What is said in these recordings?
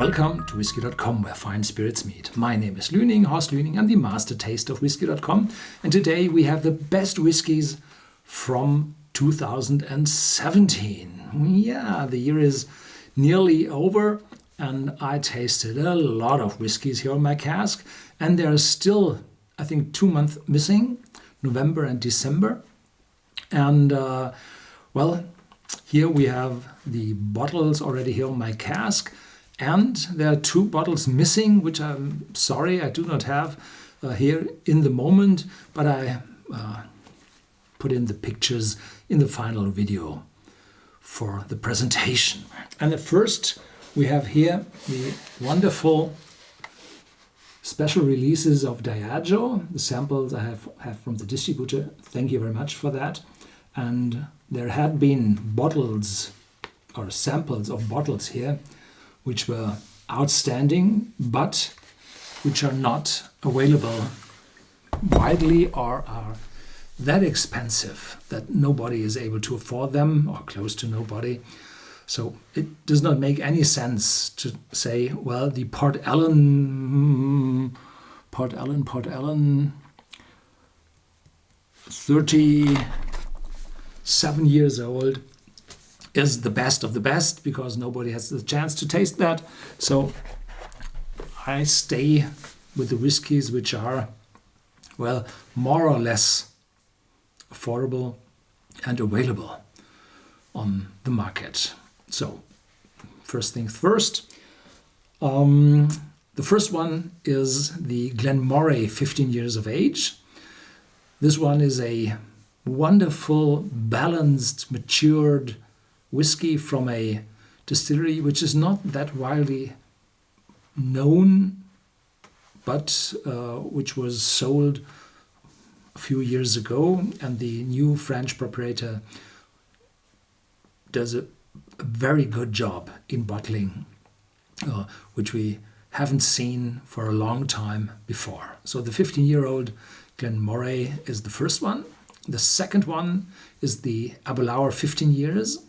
Welcome to Whisky.com, where fine spirits meet. My name is Luening, Horst Luening. I'm the master taster of Whisky.com, and today we have the best whiskies from 2017. Yeah, the year is nearly over, and I tasted a lot of whiskies here on my cask, and there are still, I think, 2 months missing, November and December. And well, here we have the bottles already here on my cask. And there are 2 bottles missing, which I'm sorry I do not have here in the moment, but I put in the pictures in the final video for the presentation. And at first we have here the wonderful special releases of Diageo, the samples I have from the distributor. Thank you very much for that. And there had been bottles or samples of bottles here which were outstanding, but which are not available widely or are that expensive that nobody is able to afford them, or close to nobody. So it does not make any sense to say, well, the Port Ellen, 37 years old, is the best of the best, because nobody has the chance to taste that. So I stay with the whiskies which are, well, more or less affordable and available on the market. So first things first, the first one is the Moray 15 years of age. This one is a wonderful, balanced, matured whiskey from a distillery which is not that widely known, but which was sold a few years ago, and the new French proprietor does a very good job in bottling, which we haven't seen for a long time before. So the 15-year-old Moray is the first one. The second one is the Aberlour 15 years.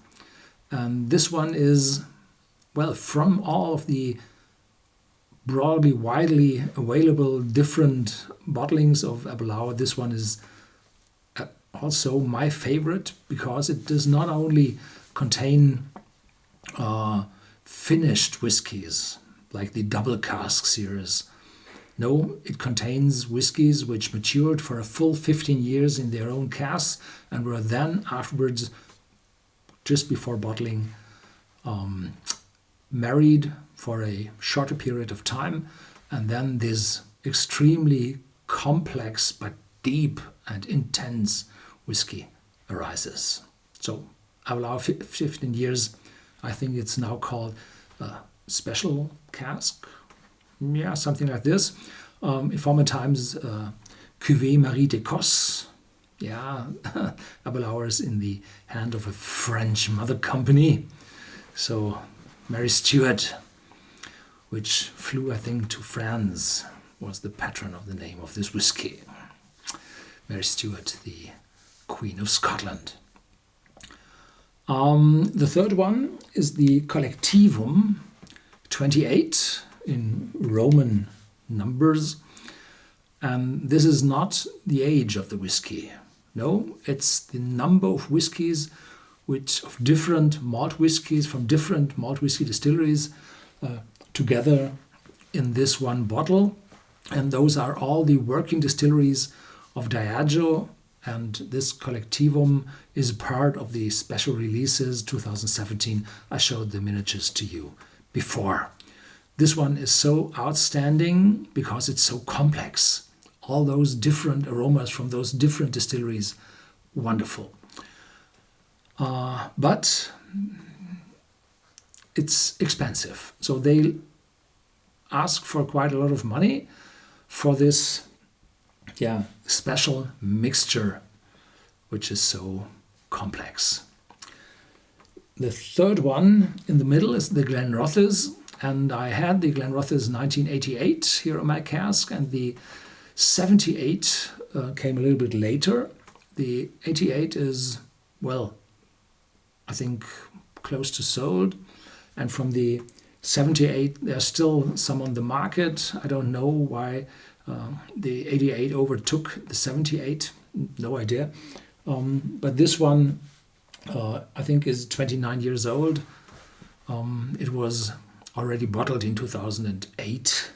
And this one is, well, from all of the broadly, widely available different bottlings of Aberlour, this one is also my favorite, because it does not only contain finished whiskies like the double cask series. No, it contains whiskies which matured for a full 15 years in their own casks and were then afterwards, just before bottling, married for a shorter period of time, and then this extremely complex but deep and intense whiskey arises. So Aberlour 15 years, I think it's now called special cask, yeah, something like this. In former times, Cuvée Marie d'Écosse. Yeah, Aberlour is in the hand of a French mother company. So Mary Stuart, which flew, I think, to France, was the patron of the name of this whiskey. Mary Stuart, the Queen of Scotland. The third one is the Collectivum 28 in Roman numbers. And this is not the age of the whiskey. No, it's the number of whiskies of different malt whiskies from different malt whiskey distilleries together in this one bottle. And those are all the working distilleries of Diageo. And this Collectivum is part of the special releases 2017. I showed the miniatures to you before. This one is so outstanding because it's so complex. All those different aromas from those different distilleries, wonderful. But it's expensive. So they ask for quite a lot of money for this special mixture, which is so complex. The third one in the middle is the Glenrothes, and I had the Glenrothes 1988 here on my cask, and the 78 came a little bit later. The 88 is, well, I think close to sold, and from the 78, there's still some on the market. I don't know why the 88 overtook the 78. No idea. But this one, I think, is 29 years old. It was already bottled in 2008.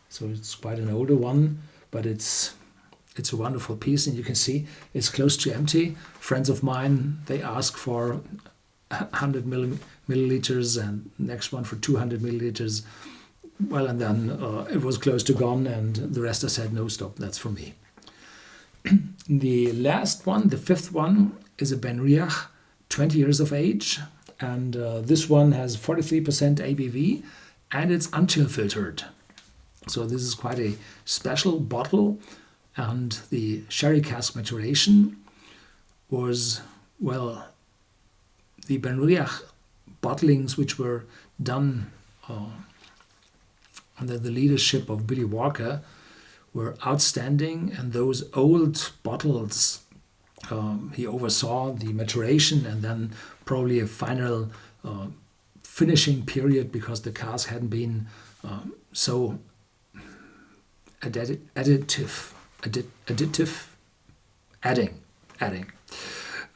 So it's quite an older one, but it's a wonderful piece, and you can see it's close to empty. Friends of mine, they ask for 100 milliliters and next one for 200 milliliters. Well, and then it was close to gone, and the rest I said, no, stop, that's for me. The last one, the fifth one, is a Benriach, 20 years of age, and this one has 43% ABV, and it's unchill filtered. So this is quite a special bottle, and the sherry cask maturation was, well, the Benriach bottlings which were done under the leadership of Billy Walker were outstanding, and those old bottles, he oversaw the maturation and then probably a final finishing period because the cask hadn't been so adding,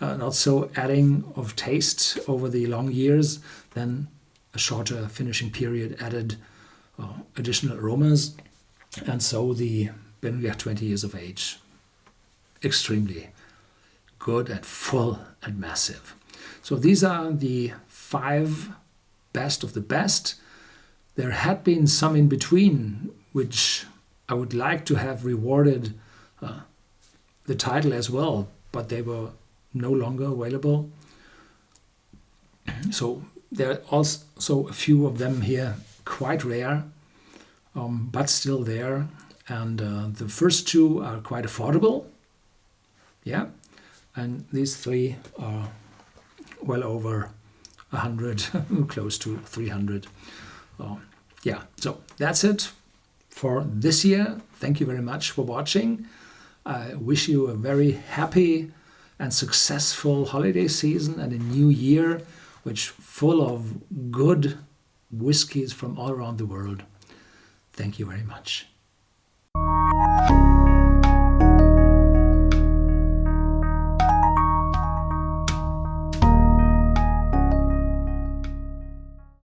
not so adding of taste over the long years. Then a shorter finishing period added additional aromas, and so the Benriach 20 years of age, extremely good and full and massive. So these are the 5 best of the best. There had been some in between which I would like to have rewarded the title as well, but they were no longer available. So there are also a few of them here, quite rare, but still there. And the first 2 are quite affordable. Yeah. And these 3 are well over 100, close to 300. Yeah, so that's it for this year. Thank you very much for watching. I wish you a very happy and successful holiday season and a new year, which full of good whiskies from all around the world. Thank you very much.